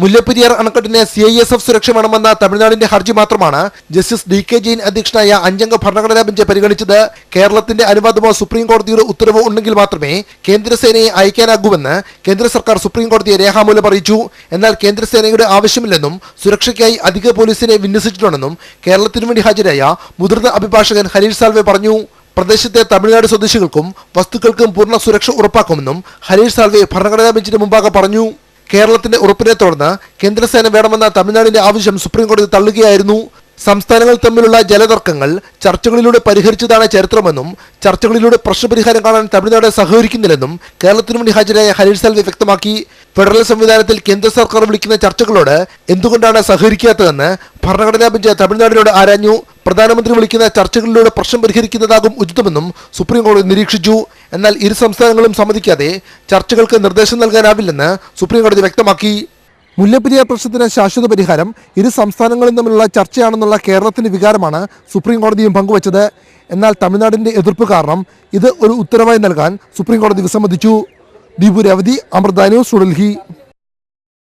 Mullaperiyar അണക്കെട്ടിന് CISF സുരക്ഷ വേണമെന്ന തമിഴ്നാടിന്റെ ഹർജി മാത്രമാണ് ജസ്റ്റിസ് DK ജെയിൻ അധ്യക്ഷനായ 5-അംഗ ഭരണഘടനാ ബെഞ്ച് പരിഗണിച്ചത്. കേരളത്തിന്റെ അനുവാദമോ സുപ്രീം കോടതിയുടെ ഉത്തരവോ ഉണ്ടെങ്കിൽ മാത്രമേ കേന്ദ്രസേനയെ അയക്കാനാകൂവെന്ന് കേന്ദ്ര സർക്കാർ സുപ്രീം കോടതിയെ രേഖാമൂലം അറിയിച്ചു. എന്നാൽ കേന്ദ്രസേനയുടെ ആവശ്യമില്ലെന്നും സുരക്ഷയ്ക്കായി അധിക പോലീസിനെ വിന്യസിച്ചിട്ടുണ്ടെന്നും കേരളത്തിനു വേണ്ടി ഹാജരായ മുതിർന്ന അഭിഭാഷകൻ ഹരീഷ് സാൽവെ പറഞ്ഞു. പ്രദേശത്തെ തമിഴ്നാട് സ്വദേശികൾക്കും വസ്തുക്കൾക്കും പൂർണ്ണ സുരക്ഷ ഉറപ്പാക്കുമെന്നും ഹരീഷ് സാൽവെ ഭരണഘടനാ ബെഞ്ചിന് മുമ്പാകെ പറഞ്ഞു. കേരളത്തിന്റെ ഉറപ്പിനെ തുടർന്ന് കേന്ദ്രസേന വേണമെന്ന തമിഴ്നാടിന്റെ ആവശ്യം സുപ്രീം കോടതി തള്ളുകയായിരുന്നു. സംസ്ഥാനങ്ങൾ തമ്മിലുള്ള ജലതർക്കങ്ങൾ ചർച്ചകളിലൂടെ പരിഹരിച്ചതാണ് ചരിത്രമെന്നും ചർച്ചകളിലൂടെ പ്രശ്നപരിഹാരം കാണാൻ തമിഴ്നാട് സഹകരിക്കുന്നില്ലെന്നും കേരളത്തിനു വേണ്ടി ഹാജരായ ഹരീഷ് സാൽവെ വ്യക്തമാക്കി. ഫെഡറൽ സംവിധാനത്തിൽ കേന്ദ്ര സർക്കാർ വിളിക്കുന്ന ചർച്ചകളോട് എന്തുകൊണ്ടാണ് സഹകരിക്കാത്തതെന്ന് ഭരണഘടനാ ബെഞ്ച് തമിഴ്നാടിനോട് ആരാഞ്ഞു. പ്രധാനമന്ത്രി വിളിക്കുന്ന ചർച്ചകളിലൂടെ പ്രശ്നം പരിഹരിക്കുന്നതാകും ഉചിതമെന്നും സുപ്രീം കോടതി നിരീക്ഷിച്ചു. എന്നാൽ ഇരു സംസ്ഥാനങ്ങളും സമ്മതിക്കാതെ ചർച്ചകൾക്ക് നിർദ്ദേശം നൽകാനാവില്ലെന്ന് സുപ്രീം കോടതി വ്യക്തമാക്കി. മുല്ലപ്പെരിയാർ പ്രശ്നത്തിന് ശാശ്വത പരിഹാരം ഇരു സംസ്ഥാനങ്ങളും തമ്മിലുള്ള ചർച്ചയാണെന്നുള്ള കേരളത്തിന്റെ വികാരമാണ് സുപ്രീം കോടതിയും പങ്കുവച്ചത്. എന്നാൽ തമിഴ്നാടിന്റെ എതിർപ്പ് കാരണം ഇത് ഒരു ഉത്തരവായി നൽകാൻ സുപ്രീം കോടതി വിസമ്മതിച്ചു. ദീപു രവതി, അമൃത ന്യൂസ്, ഡൽഹി.